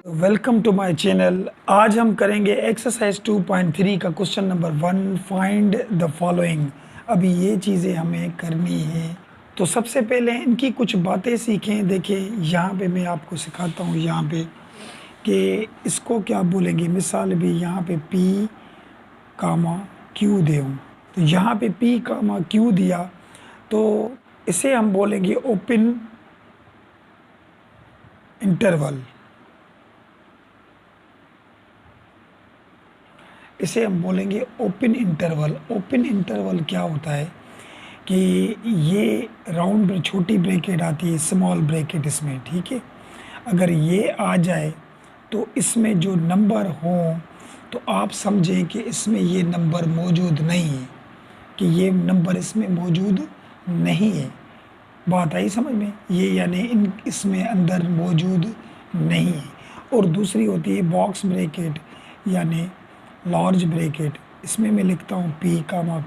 Welcome to my channel. आज हम करेंगे एक्सरसाइज 2.3 का question number 1, find the following. अभी ये चीज़ें हमें करनी है, तो सबसे पहले इनकी कुछ बातें सीखें। देखिए यहाँ पे मैं आपको सिखाता हूँ यहाँ पे कि इसको क्या बोलेंगे। मिसाल भी यहाँ पे P, Q दे हूँ, तो यहाँ पे P, Q दिया तो इसे हम बोलेंगे ओपन इंटरवल। इसे हम बोलेंगे ओपन इंटरवल। ओपन इंटरवल क्या होता है कि ये राउंड में छोटी ब्रैकेट आती है, स्मॉल ब्रैकेट इसमें, ठीक है। अगर ये आ जाए तो इसमें जो नंबर हों तो आप समझें कि इसमें ये नंबर मौजूद नहीं है, कि ये नंबर इसमें मौजूद नहीं है। बात आई समझ में? ये यानी इसमें अंदर मौजूद नहीं है। और दूसरी होती है बॉक्स ब्रैकेट यानी लार्ज ब्रैकेट। इसमें मैं लिखता हूँ P,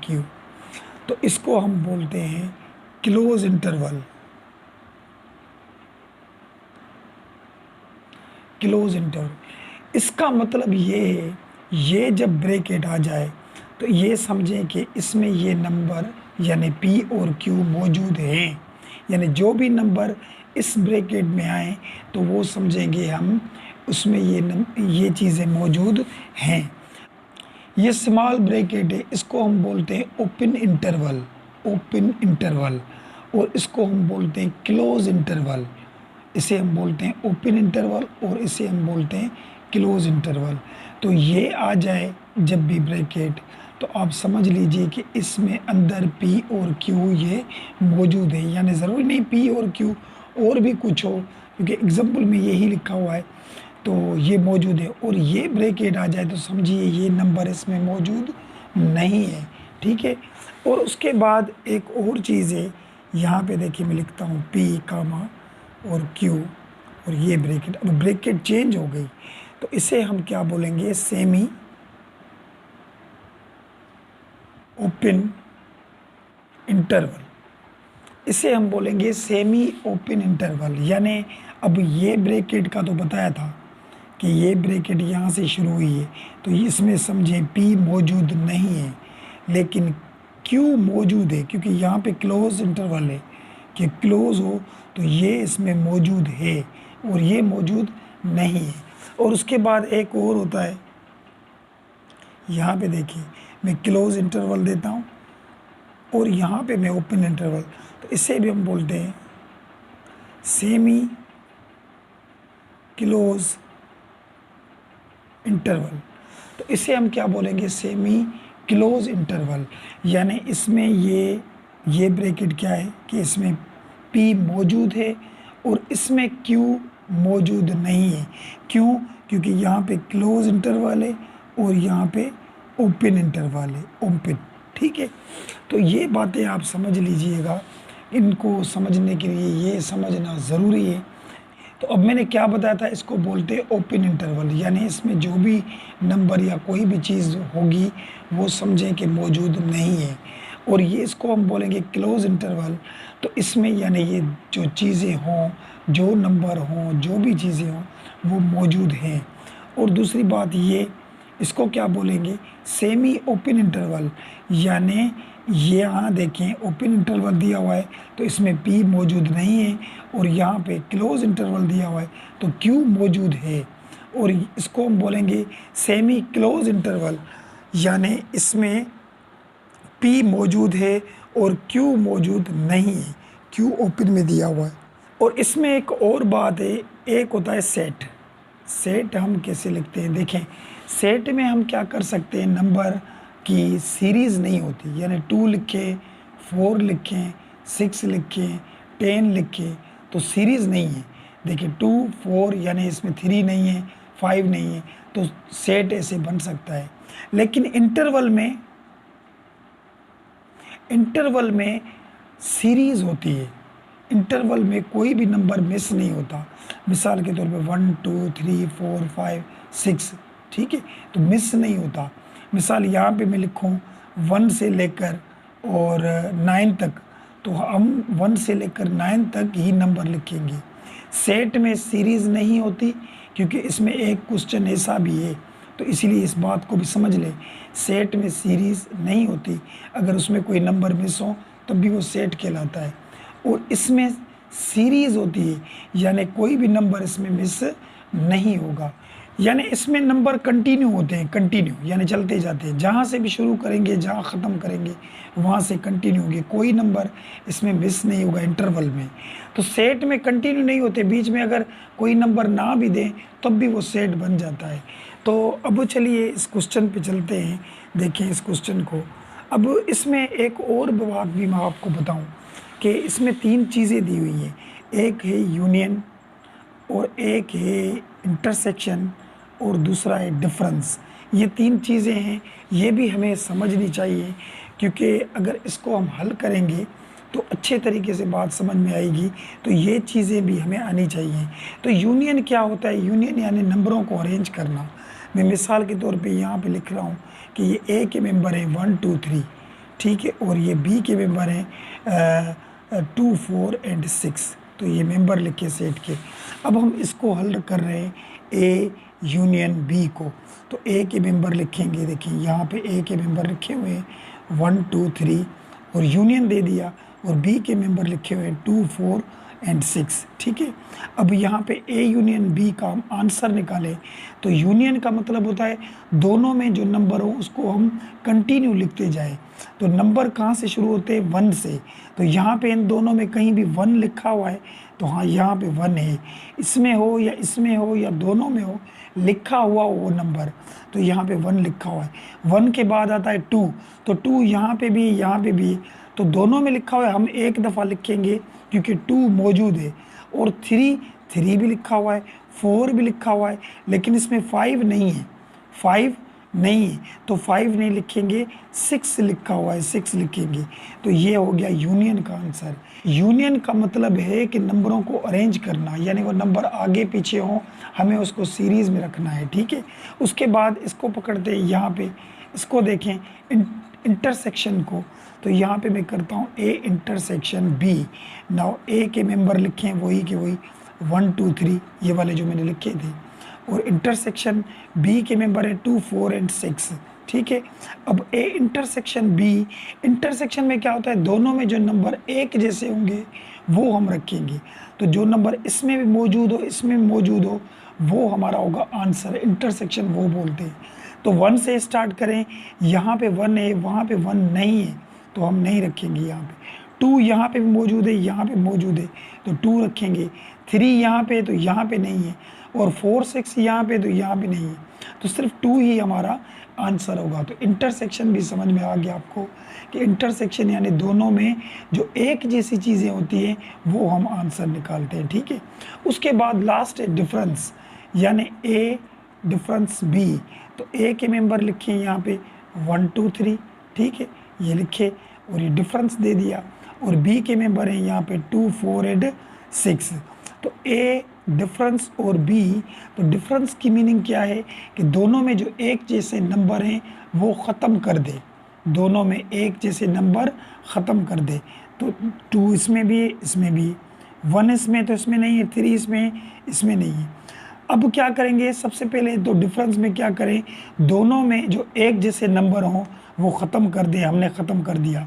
Q, तो इसको हम बोलते हैं क्लोज इंटरवल। क्लोज इंटरवल इसका मतलब ये है, ये जब ब्रैकेट आ जाए तो ये समझें कि इसमें ये नंबर यानी P और Q मौजूद हैं। यानी जो भी नंबर इस ब्रैकेट में आए तो वो समझेंगे हम उसमें ये चीज़ें मौजूद हैं। ये स्मॉल ब्रैकेट है, इसको हम बोलते हैं ओपन इंटरवल। Open interval. और इसको हम बोलते हैं क्लोज इंटरवल। इसे हम बोलते हैं ओपन इंटरवल और इसे हम बोलते हैं क्लोज इंटरवल। तो ये आ जाए जब भी ब्रैकेट तो आप समझ लीजिए कि इसमें अंदर P और Q ये मौजूद है। यानी ज़रूरी नहीं P और Q और भी कुछ हो, क्योंकि एग्जाम्पल में यही लिखा हुआ है तो ये मौजूद है। और ये ब्रैकेट आ जाए तो समझिए ये नंबर इसमें मौजूद नहीं है, ठीक है। और उसके बाद एक और चीज़ है, यहाँ पे देखिए मैं लिखता हूँ P, और Q और ये ब्रैकेट। अब ब्रैकेट चेंज हो गई तो इसे हम क्या बोलेंगे, सेमी ओपन इंटरवल। इसे हम बोलेंगे सेमी ओपन इंटरवल। यानी अब ये ब्रैकेट का तो बताया था कि ये ब्रैकेट यहाँ से शुरू हुई है तो इसमें समझें P मौजूद नहीं है, लेकिन Q मौजूद है, क्योंकि यहाँ पे क्लोज इंटरवल है कि क्लोज हो तो ये इसमें मौजूद है और ये मौजूद नहीं है। और उसके बाद एक और होता है, यहाँ पे देखिए मैं क्लोज इंटरवल देता हूँ और यहाँ पे मैं ओपन इंटरवल, तो इसे भी हम बोलते हैं सेमी क्लोज इंटरवल। तो इसे हम क्या बोलेंगे, सेमी क्लोज इंटरवल। यानी इसमें ये ब्रैकेट क्या है कि इसमें P मौजूद है और इसमें Q मौजूद नहीं है। क्यों? क्योंकि यहाँ पे क्लोज इंटरवल है और यहाँ पे ओपन इंटरवल है, ओपन, ठीक है। तो ये बातें आप समझ लीजिएगा, इनको समझने के लिए ये समझना ज़रूरी है। तो अब मैंने क्या बताया था, इसको बोलते हैं ओपन इंटरवल। यानी इसमें जो भी नंबर या कोई भी चीज़ होगी वो समझें कि मौजूद नहीं है। और ये इसको हम बोलेंगे क्लोज इंटरवल। तो इसमें यानी ये जो चीज़ें हों, जो नंबर हों, जो भी चीज़ें हों वो मौजूद हैं। और दूसरी बात ये, इसको क्या बोलेंगे, सेमी ओपन इंटरवल। यानी ये यहाँ देखें ओपन इंटरवल दिया हुआ है तो इसमें P मौजूद नहीं है और यहाँ पे क्लोज इंटरवल दिया हुआ है तो Q मौजूद है। और इसको हम बोलेंगे सेमी क्लोज इंटरवल। यानी इसमें P मौजूद है और Q मौजूद नहीं है, Q ओपन में दिया हुआ है। और इसमें एक और बात है, एक होता है सेट। सेट हम कैसे लिखते हैं, देखें सेट में हम क्या कर सकते हैं, नंबर की सीरीज़ नहीं होती। यानी 2 लिखें, 4 लिखें, 6 लिखें, 10 लिखें, तो सीरीज़ नहीं है। देखिए 2, 4 यानी इसमें 3 नहीं है, 5 नहीं है, तो सेट ऐसे बन सकता है। लेकिन इंटरवल में सीरीज़ होती है। इंटरवल में कोई भी नंबर मिस नहीं होता। मिसाल के तौर पे 1, 2, 3, 4, 5, 6, ठीक है, तो मिस नहीं होता। मिसाल यहाँ पे मैं लिखूँ 1 से लेकर और 9 तक, तो हम 1 से लेकर 9 तक ही नंबर लिखेंगे। सेट में सीरीज़ नहीं होती, क्योंकि इसमें एक क्वेश्चन ऐसा भी है, तो इसीलिए इस बात को भी समझ ले। सेट में सीरीज़ नहीं होती, अगर उसमें कोई नंबर मिस हो तब भी वो सेट कहलाता है, और इसमें सीरीज़ होती है, यानी कोई भी नंबर इसमें मिस नहीं होगा। यानी इसमें नंबर कंटिन्यू होते हैं, कंटिन्यू यानी चलते जाते हैं, जहाँ से भी शुरू करेंगे जहाँ ख़त्म करेंगे वहाँ से कंटिन्यू होंगे, कोई नंबर इसमें मिस नहीं होगा इंटरवल में। तो सेट में कंटिन्यू नहीं होते, बीच में अगर कोई नंबर ना भी दें तब भी वो सेट बन जाता है। तो अब चलिए इस क्वेश्चन पे चलते हैं, देखें इस क्वेश्चन को। अब इसमें एक और बात भी मैं आपको बताऊं कि इसमें 3 चीज़ें दी हुई हैं, एक है यूनियन और एक है इंटरसेक्शन और दूसरा है डिफरेंस। ये 3 चीज़ें हैं, ये भी हमें समझनी चाहिए, क्योंकि अगर इसको हम हल करेंगे तो अच्छे तरीके से बात समझ में आएगी। तो ये चीज़ें भी हमें आनी चाहिए। तो यूनियन क्या होता है? यूनियन यानी नंबरों को अरेंज करना। मैं मिसाल के तौर पे यहाँ पे लिख रहा हूँ कि ये ए के मेंबर हैं 1 2 3, ठीक है, और ये बी के मेंबर हैं 2 4 एंड 6। तो ये मेंबर लिखे सेट के। अब हम इसको हल कर रहे हैं ए यूनियन बी को। तो ए के मेंबर लिखेंगे, देखिए यहाँ पे ए के मेंबर लिखे हुए हैं 1 2 3 और यूनियन दे दिया, और बी के मेंबर लिखे हुए हैं 2 4 एंड 6, ठीक है। अब यहाँ पे ए यूनियन बी का हम आंसर निकालें, तो यूनियन का मतलब होता है दोनों में जो नंबर हो उसको हम कंटिन्यू लिखते जाएं। तो नंबर कहाँ से शुरू होते हैं? 1 से। तो यहाँ पे इन दोनों में कहीं भी 1 लिखा हुआ है, तो हाँ यहाँ पे 1 है। इसमें हो या इसमें हो या दोनों में हो, लिखा हुआ वो नंबर, तो यहाँ पे 1 लिखा हुआ है। 1 के बाद आता है 2, तो 2 यहाँ पे भी यहाँ पे भी, तो दोनों में लिखा हुआ है, हम एक दफ़ा लिखेंगे क्योंकि 2 मौजूद है। और 3 भी लिखा हुआ है, 4 भी लिखा हुआ है, लेकिन इसमें 5 नहीं है, 5 नहीं है, तो 5 नहीं लिखेंगे। 6 लिखा हुआ है, 6 लिखेंगे। तो ये हो गया यूनियन का आंसर। यूनियन का मतलब है कि नंबरों को अरेंज करना, यानी वो नंबर आगे पीछे हों, हमें उसको सीरीज़ में रखना है, ठीक है। उसके बाद इसको पकड़ते हैं, यहाँ पे इसको देखें इंटरसेक्शन को। तो यहाँ पे मैं करता हूँ ए इंटरसेक्शन बी। नाउ ए के मेंबर लिखें वही के वही 1 2 3, ये वाले जो मैंने लिखे थे, और इंटरसेक्शन बी के मेंबर है 2 4 एंड 6, ठीक है। अब ए इंटरसेक्शन बी, इंटरसेक्शन में क्या होता है? दोनों में जो नंबर एक जैसे होंगे वो हम रखेंगे। तो जो नंबर इसमें भी मौजूद हो इसमें भी मौजूद हो वो हमारा होगा आंसर। इंटरसेक्शन वो बोलते हैं। तो 1 से स्टार्ट करें, यहाँ पे 1 है, वहाँ पे 1 नहीं है, तो हम नहीं रखेंगे यहाँ पे। 2 यहाँ पे भी मौजूद है, यहाँ पे मौजूद है, तो 2 रखेंगे। 3 यहाँ पे, तो यहाँ पे नहीं है, और 4 6 यहाँ पे, तो यहाँ पे नहीं है, तो सिर्फ 2 ही हमारा आंसर होगा। तो इंटरसेक्शन भी समझ में आ गया आपको कि इंटरसेक्शन यानी दोनों में जो एक जैसी चीज़ें होती हैं वो हम आंसर निकालते हैं, ठीक है। उसके बाद लास्ट है डिफरेंस, यानी ए डिफरेंस बी। तो ए के मेंबर लिखे यहाँ पे 1 2 3, ठीक है, ये लिखे और ये डिफरेंस दे दिया, और बी के मेंबर हैं यहाँ पे 2 4 एंड 6। तो ए डिफरेंस और बी, तो डिफरेंस की मीनिंग क्या है कि दोनों में जो एक जैसे नंबर हैं वो ख़त्म कर दे, दोनों में एक जैसे नंबर ख़त्म कर दे। तो 2 इसमें भी है, इसमें भी, 1 इसमें तो इसमें नहीं है, 3 इसमें इसमें नहीं है। अब क्या करेंगे? सबसे पहले तो डिफरेंस में क्या करें? दोनों में जो एक जैसे नंबर हों वो ख़त्म कर दें, हमने ख़त्म कर दिया।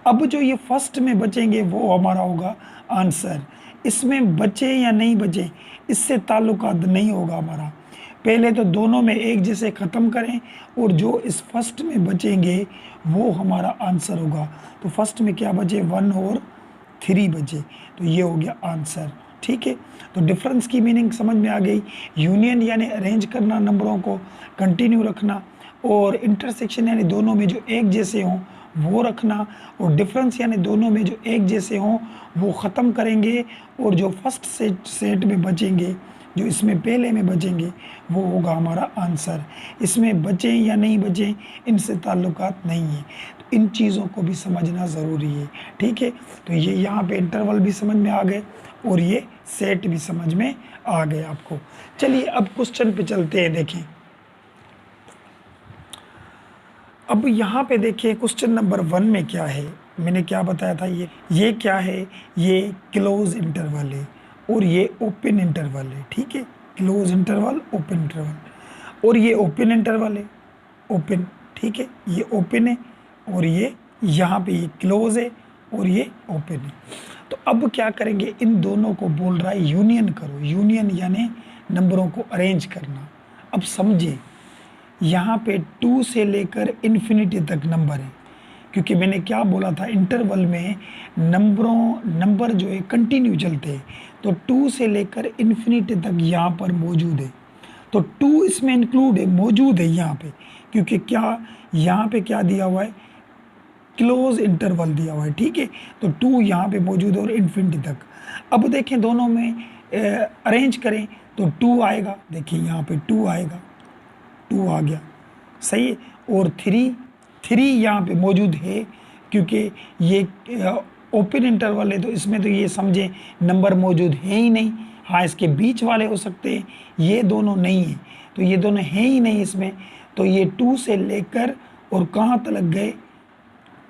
अब जो ये फर्स्ट में बचेंगे वो हमारा होगा आंसर। इसमें बचे या नहीं बचे इससे ताल्लुकात नहीं होगा हमारा। पहले तो दोनों में एक जैसे ख़त्म करें, और जो इस फर्स्ट में बचेंगे वो हमारा आंसर होगा। तो फर्स्ट में क्या बचे? 1 और 3 बचे, तो ये हो गया आंसर, ठीक है। तो डिफरेंस की मीनिंग समझ में आ गई। यूनियन यानी अरेंज करना, नंबरों को कंटिन्यू रखना, और इंटरसेक्शन यानी दोनों में जो एक जैसे हों वो रखना, और डिफरेंस यानी दोनों में जो एक जैसे हों वो ख़त्म करेंगे, और जो फर्स्ट सेट में बचेंगे, जो इसमें पहले में बचेंगे वो होगा हमारा आंसर। इसमें बचें या नहीं बचें इनसे ताल्लुकात नहीं है। तो इन चीज़ों को भी समझना ज़रूरी है, ठीक है। तो ये यहाँ पे इंटरवल भी समझ में आ गए और ये सेट भी समझ में आ गए आपको। चलिए अब क्वेश्चन पे चलते हैं। देखें अब यहाँ पे देखिए क्वेश्चन नंबर 1 में क्या है। मैंने क्या बताया था, ये क्या है? ये क्लोज इंटरवल है और ये ओपन इंटरवल है, ठीक है। क्लोज इंटरवल, ओपन इंटरवल, और ये ओपन इंटरवल है, ओपन, ठीक है, ये ओपन है और ये यहाँ पे ये क्लोज है और ये ओपन है। तो अब क्या करेंगे, इन दोनों को बोल रहा है यूनियन करो, यूनियन यानी नंबरों को अरेंज करना। अब समझे, यहाँ पे 2 से लेकर इन्फिनिटी तक नंबर है, क्योंकि मैंने क्या बोला था, इंटरवल में नंबर जो है कंटिन्यू चलते हैं, तो 2 से लेकर इन्फिनिटी तक यहाँ पर मौजूद है। तो 2 इसमें इंक्लूड है, मौजूद है यहाँ पे, क्योंकि क्या यहाँ पे क्या दिया हुआ है, क्लोज इंटरवल दिया हुआ है, ठीक है। तो 2 यहाँ पे मौजूद है और इन्फिनिटी तक। अब देखें दोनों में अरेंज करें तो 2 आएगा, देखिए यहाँ पे 2 आएगा, 2 आ गया, सही है। और 3 यहाँ पे मौजूद है, क्योंकि ये ओपन इंटरवल है, तो इसमें तो ये समझे नंबर मौजूद है ही नहीं। हाँ, इसके बीच वाले हो सकते हैं, ये दोनों नहीं है, तो ये दोनों है ही नहीं इसमें। तो ये 2 से लेकर और कहाँ तक गए,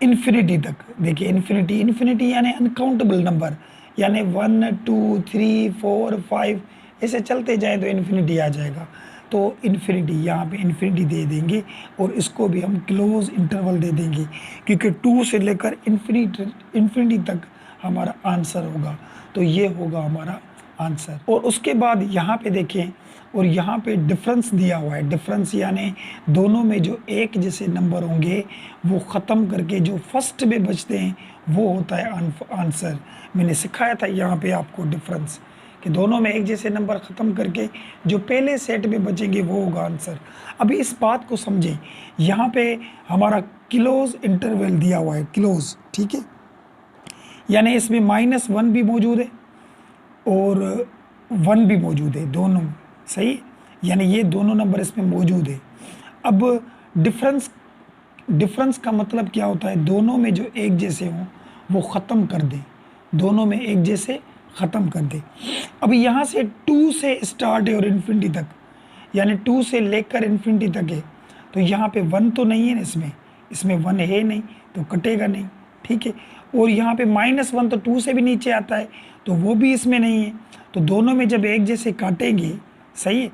इन्फिनिटी तक। देखिए इन्फिनिटी यानी अनकाउंटेबल नंबर, यानी 1 2 3 4 5 ऐसे चलते जाए तो इन्फिनिटी आ जाएगा। तो इन्फिनिटी, यहाँ पे इन्फिनिटी दे देंगे और इसको भी हम क्लोज इंटरवल दे देंगे, क्योंकि 2 से लेकर इन्फिनिटी तक हमारा आंसर होगा। तो ये होगा हमारा आंसर। और उसके बाद यहाँ पे देखें, और यहाँ पे डिफरेंस दिया हुआ है, डिफरेंस यानी दोनों में जो एक जैसे नंबर होंगे वो ख़त्म करके जो फर्स्ट में बचते हैं वो होता है आंसर। मैंने सिखाया था यहाँ पे आपको डिफरेंस, कि दोनों में एक जैसे नंबर ख़त्म करके जो पहले सेट में बचेंगे वो होगा आंसर। अभी इस बात को समझें, यहाँ पे हमारा क्लोज इंटरवल दिया हुआ है, क्लोज, ठीक है, यानी इसमें -1 भी मौजूद है और 1 भी मौजूद है, दोनों सही, यानी ये दोनों नंबर इसमें मौजूद है। अब डिफरेंस का मतलब क्या होता है, दोनों में जो एक जैसे हों वो ख़त्म कर दें, दोनों में एक जैसे ख़त्म कर दें। अब यहाँ से 2 से स्टार्ट है और इन्फिनिटी तक, यानी 2 से लेकर इन्फिनिटी तक है, तो यहाँ पे 1 तो नहीं है ना, इसमें 1 है नहीं, तो कटेगा नहीं, ठीक है। और यहाँ पे -1 तो 2 से भी नीचे आता है, तो वो भी इसमें नहीं है। तो दोनों में जब एक जैसे काटेंगे, सही है,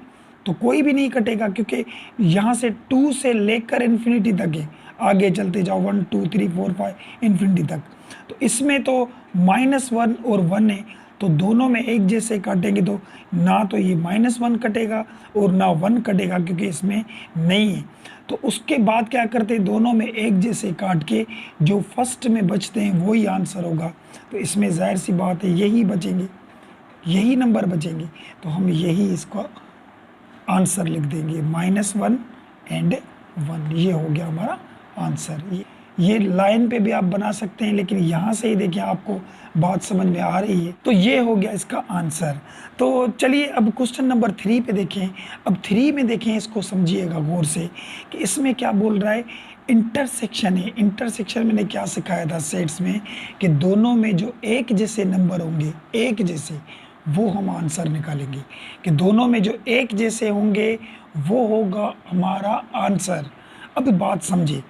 तो कोई भी नहीं कटेगा, क्योंकि यहाँ से 2 से लेकर इन्फिनिटी तक है, आगे चलते जाओ 1 2 3 4 5 इन्फिनिटी तक। तो इसमें तो -1 और 1 है, तो दोनों में एक जैसे काटेंगे तो ना तो ये -1 कटेगा और ना 1 कटेगा, क्योंकि इसमें नहीं है। तो उसके बाद क्या करते हैं, दोनों में एक जैसे काट के जो फर्स्ट में बचते हैं वही आंसर होगा। तो इसमें जाहिर सी बात है यही बचेंगे, यही नंबर बचेंगे, तो हम यही इसका आंसर लिख देंगे, -1 एंड 1, ये हो गया हमारा आंसर। ये लाइन पे भी आप बना सकते हैं, लेकिन यहाँ से ही देखिए आपको बात समझ में आ रही है। तो ये हो गया इसका आंसर। तो चलिए अब क्वेश्चन नंबर 3 पे देखें। अब 3 में देखें, इसको समझिएगा गौर से कि इसमें क्या बोल रहा है, इंटरसेक्शन है। इंटरसेक्शन मैंने क्या सिखाया था सेट्स में, कि दोनों में जो एक जैसे नंबर होंगे, एक जैसे, वो हम आंसर निकालेंगे, कि दोनों में जो एक जैसे होंगे वो होगा हमारा आंसर। अब बात समझे,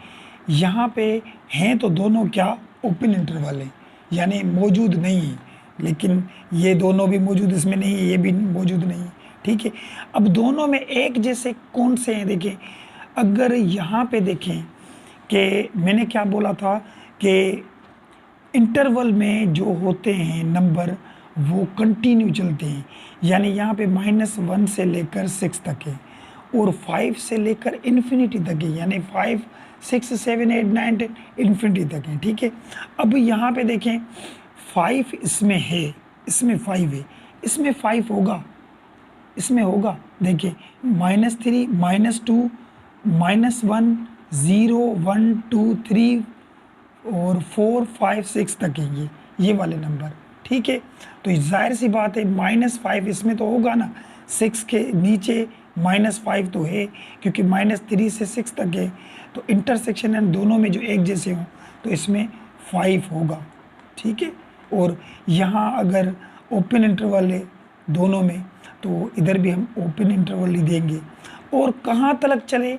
यहाँ पे हैं तो दोनों क्या, ओपन इंटरवल है, यानी मौजूद नहीं है, लेकिन ये दोनों भी मौजूद इसमें नहीं है, ये भी मौजूद नहीं है, ठीक है। अब दोनों में एक जैसे कौन से हैं, देखें, अगर यहाँ पे देखें कि मैंने क्या बोला था कि इंटरवल में जो होते हैं नंबर वो कंटिन्यू चलते हैं, यानी यहाँ पे -1 से लेकर 6 तक है और 5 से लेकर इन्फिनिटी तक है, यानी 5 6 7 8 9 10 इन्फिनिटी तक है, ठीक है। अब यहाँ पे देखें 5 इसमें है, इसमें 5 है, इसमें 5 होगा, इसमें होगा, देखिए -3 -2 -1 0 1 2 3 और 4 5 6 तक है ये वाले नंबर, ठीक है। तो जाहिर सी बात है -5 इसमें तो होगा ना, 6 के नीचे -5 तो है, क्योंकि -3 से 6 तक है, तो इंटरसेक्शन है दोनों में जो एक जैसे हों तो इसमें 5 होगा, ठीक है। और यहाँ अगर ओपन इंटरवल है दोनों में, तो इधर भी हम ओपन इंटरवल ही देंगे। और कहाँ तक चले,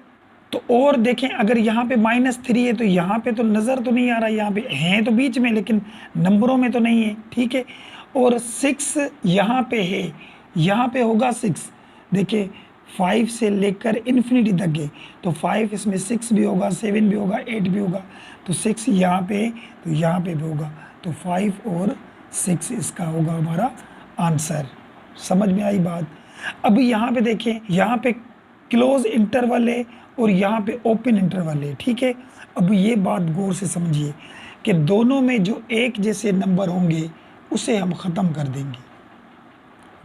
तो और देखें, अगर यहाँ पे -3 है तो यहाँ पे तो नज़र तो नहीं आ रहा, यहाँ पे हैं तो बीच में, लेकिन नंबरों में तो नहीं है, ठीक है। और 6 यहाँ पे है, यहाँ पे होगा 6, देखिए 5 से लेकर इन्फिनिटी तक है, तो 5 इसमें 6 भी होगा, 7 भी होगा, 8 भी होगा, तो 6 यहाँ पे, तो यहाँ पे भी होगा, तो 5 और 6 इसका होगा हमारा आंसर। समझ में आई बात। अब यहाँ पे देखें, यहाँ पे क्लोज इंटरवल है और यहाँ पे ओपन इंटरवल है, ठीक है। अब ये बात गौर से समझिए कि दोनों में जो एक जैसे नंबर होंगे उसे हम ख़त्म कर देंगे।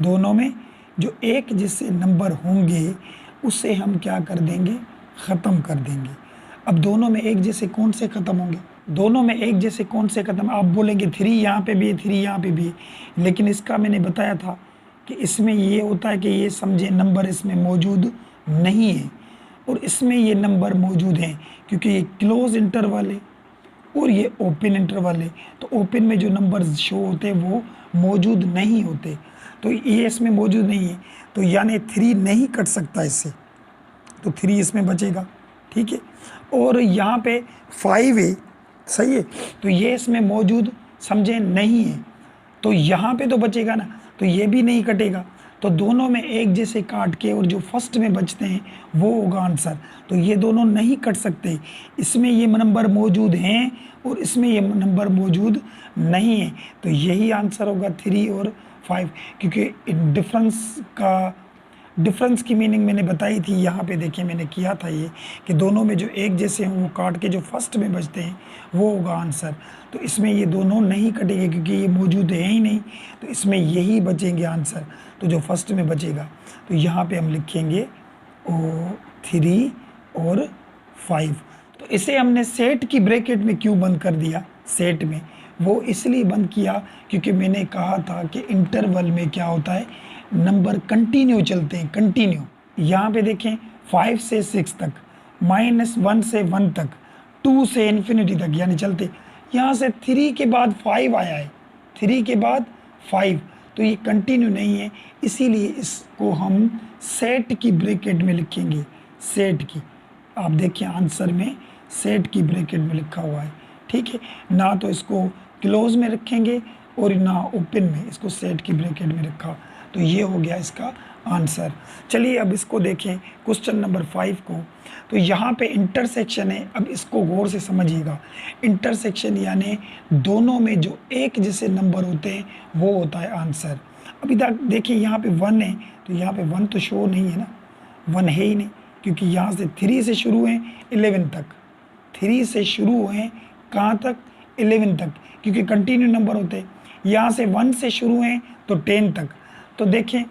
दोनों में जो एक जैसे नंबर होंगे उसे हम क्या कर देंगे, ख़त्म कर देंगे। अब दोनों में एक जैसे कौन से ख़त्म होंगे, दोनों में एक जैसे कौन से ख़त्म, आप बोलेंगे 3 यहाँ पे भी है, 3 यहाँ पे भी है, लेकिन इसका मैंने बताया था कि इसमें ये होता है कि ये समझे नंबर इसमें मौजूद नहीं है और इसमें ये नंबर मौजूद हैं, क्योंकि ये क्लोज इंटरवल है और ये ओपन इंटरवल है। तो ओपन में जो नंबर शो होते हैं वो मौजूद नहीं होते, तो ये इसमें मौजूद नहीं है, तो यानी 3 नहीं कट सकता इससे, तो 3 इसमें बचेगा, ठीक है। और यहाँ पे 5 है, सही है, तो ये इसमें मौजूद समझे नहीं है, तो यहाँ पे तो बचेगा ना, तो ये भी नहीं कटेगा, तो दोनों में एक जैसे काट के और जो फर्स्ट में बचते हैं वो होगा आंसर। तो ये दोनों नहीं कट सकते, इसमें ये नंबर मौजूद हैं और इसमें ये नंबर मौजूद नहीं है, तो यही आंसर होगा 3 और 5, क्योंकि डिफरेंस की मीनिंग मैंने बताई थी। यहाँ पे देखिए मैंने किया था ये कि दोनों में जो एक जैसे हैं वो काट के जो फर्स्ट में बचते हैं वो होगा आंसर। तो इसमें ये दोनों नहीं कटेंगे क्योंकि ये मौजूद है ही नहीं, तो इसमें यही बचेंगे आंसर, तो जो फर्स्ट में बचेगा। तो यहाँ पे हम लिखेंगे 3 और 5। तो इसे हमने सेट की ब्रैकेट में क्यों बंद कर दिया, सेट में वो इसलिए बंद किया क्योंकि मैंने कहा था कि इंटरवल में क्या होता है, नंबर कंटिन्यू चलते हैं, कंटिन्यू। यहाँ पे देखें 5 से 6 तक, -1 से 1 तक, 2 से इन्फिनिटी तक यानी चलते। यहाँ से 3 के बाद 5 आया है, 3 के बाद 5, तो ये कंटिन्यू नहीं है, इसीलिए इसको हम सेट की ब्रैकेट में लिखेंगे, सेट की। आप देखिए आंसर में सेट की ब्रैकेट में लिखा हुआ है, ठीक है। ना तो इसको क्लोज में रखेंगे और ना ओपन में, इसको सेट की ब्रैकेट में रखा, तो ये हो गया इसका आंसर। चलिए अब इसको देखें क्वेश्चन नंबर 5 को। तो यहाँ पे इंटरसेक्शन है, अब इसको गौर से समझिएगा। इंटरसेक्शन यानी दोनों में जो एक जैसे नंबर होते हैं वो होता है आंसर। अभी तक देखिए यहाँ पे 1 है, तो यहाँ पे 1 तो शो नहीं है ना, 1 है ही नहीं, क्योंकि यहाँ से 3 से शुरू हैं 11 तक, 3 से शुरू हैं कहाँ तक, 11 तक, क्योंकि कंटिन्यू नंबर होते हैं। यहाँ से 1 से शुरू हैं तो 10 तक, तो देखें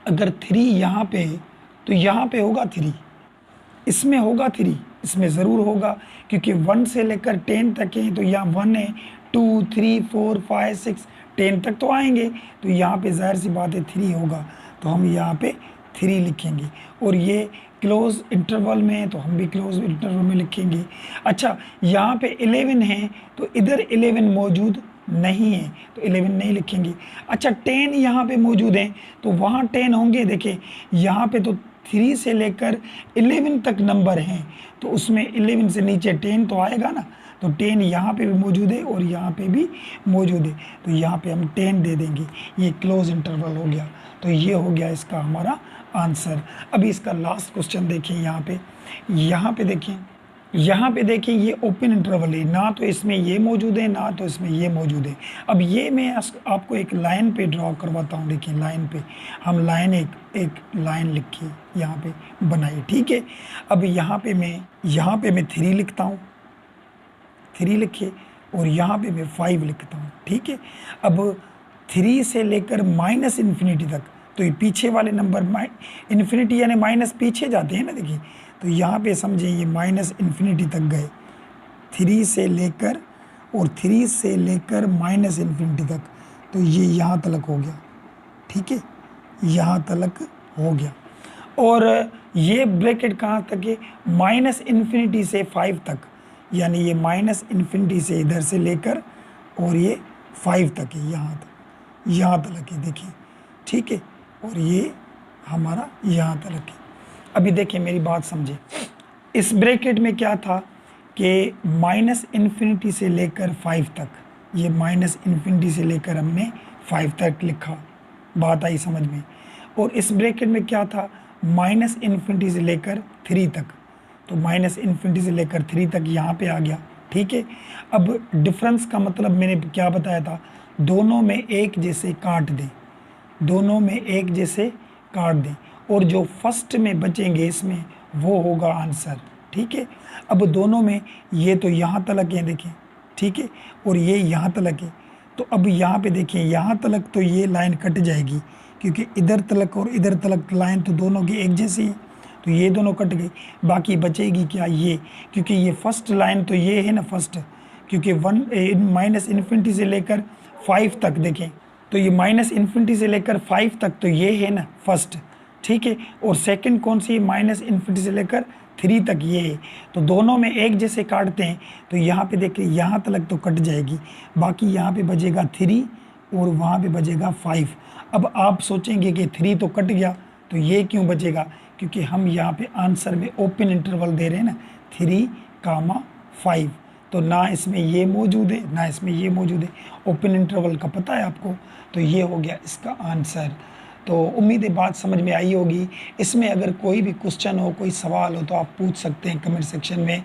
अगर 3 यहाँ पे है तो यहाँ पे होगा 3, इसमें होगा 3, इसमें ज़रूर होगा, क्योंकि 1 से लेकर 10 तक है, तो यहाँ 1 है, 2 3 4 5 6 10 तक तो आएंगे, तो यहाँ पे ज़ाहिर सी बात है 3 होगा, तो हम यहाँ पे 3 लिखेंगे। और ये क्लोज इंटरवल में है तो हम भी क्लोज इंटरवल में लिखेंगे। अच्छा यहाँ पे 11 है तो इधर 11 मौजूद नहीं है, तो 11 नहीं लिखेंगे। अच्छा 10 यहाँ पे मौजूद हैं तो वहाँ 10 होंगे, देखें यहाँ पे तो 3 से लेकर 11 तक नंबर हैं, तो उसमें 11 से नीचे 10 तो आएगा ना, तो 10 यहाँ पे भी मौजूद है और यहाँ पे भी मौजूद है, तो यहाँ पे हम 10 दे देंगे। ये क्लोज इंटरवल हो गया, तो ये हो गया इसका हमारा आंसर। अभी इसका लास्ट क्वेश्चन देखें, यहाँ पे देखें, यहाँ पे देखिए ये ओपन इंटरवल है, ना तो इसमें ये मौजूद है ना तो इसमें ये मौजूद है। अब ये मैं आपको एक लाइन पे ड्रॉ करवाता हूँ। देखिए लाइन पे हम लाइन एक लाइन लिखी यहाँ पे बनाई, ठीक है। अब यहाँ पे मैं 3 लिखता हूँ, 3 लिखे, और यहाँ पे मैं 5 लिखता हूँ, ठीक है। अब 3 से लेकर -इन्फिनिटी तक, तो ये पीछे वाले नंबर इन्फिनिटी यानी माइनस पीछे जाते हैं ना, देखिए, तो यहाँ पे समझे ये -इन्फिनिटी तक गए, 3 से लेकर और 3 से लेकर -इन्फिनिटी तक, तो ये यहाँ तलक हो गया, ठीक है, यहाँ तलक हो गया। और ये ब्रैकेट कहाँ तक है, -इन्फिनिटी से 5 तक, यानी ये -इन्फिनिटी से इधर से लेकर और ये 5 तक है, यहाँ तलक है, देखिए, ठीक है। और ये हमारा यहाँ तलक है। अभी देखिए मेरी बात समझे, इस ब्रैकेट में क्या था कि -इन्फिनिटी से लेकर 5 तक, ये -इन्फिनिटी से लेकर हमने 5 तक लिखा, बात आई समझ में। और इस ब्रैकेट में क्या था, माइनस इन्फिनिटी से लेकर 3 तक, तो माइनस इन्फिनिटी से लेकर 3 तक यहाँ पे आ गया। ठीक है, अब डिफरेंस का मतलब मैंने क्या बताया था, दोनों में एक जैसे काट दें, दोनों में एक जैसे काट दें, और जो फर्स्ट में बचेंगे इसमें वो होगा आंसर। ठीक है, अब दोनों में ये तो यहाँ तलक है देखें, ठीक है, और ये यहाँ तलक है, तो अब यहाँ पे देखें यहाँ तलक तो ये लाइन कट जाएगी, क्योंकि इधर तलक और इधर तलक लाइन तो दोनों की एक जैसी है, तो ये दोनों कट गई। बाकी बचेगी क्या, ये, क्योंकि ये फर्स्ट लाइन तो ये है ना फर्स्ट, क्योंकि माइनस इन्फिनिटी से लेकर 5 तक देखें, तो ये माइनस इन्फिनिटी से लेकर 5 तक तो ये है ना फर्स्ट। ठीक है, और सेकंड कौन सी है, माइनस इन्फिनिटी से लेकर 3 तक ये है, तो दोनों में एक जैसे काटते हैं, तो यहाँ पे देखिए यहाँ तक तो कट जाएगी, बाकी यहाँ पे बचेगा 3 और वहाँ पे बचेगा 5। अब आप सोचेंगे कि 3 तो कट गया, तो ये क्यों बचेगा, क्योंकि हम यहाँ पे आंसर में ओपन इंटरवल दे रहे हैं ना, 3, 5, तो ना इसमें ये मौजूद है ना इसमें ये मौजूद है, ओपन इंटरवल का पता है आपको, तो ये हो गया इसका आंसर। तो उम्मीद है बात समझ में आई होगी। इसमें अगर कोई भी क्वेश्चन हो, कोई सवाल हो, तो आप पूछ सकते हैं कमेंट सेक्शन में।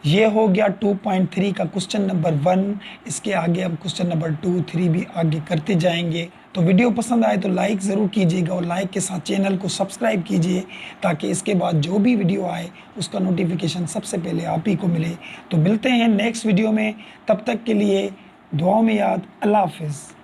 ये हो गया 2.3 का क्वेश्चन नंबर 1। इसके आगे अब क्वेश्चन नंबर 2, 3 भी आगे करते जाएंगे। तो वीडियो पसंद आए तो लाइक ज़रूर कीजिएगा, और लाइक के साथ चैनल को सब्सक्राइब कीजिए, ताकि इसके बाद जो भी वीडियो आए उसका नोटिफिकेशन सबसे पहले आप ही को मिले। तो मिलते हैं नेक्स्ट वीडियो में, तब तक के लिए दुआओं में याद। अल्लाह हाफिज़।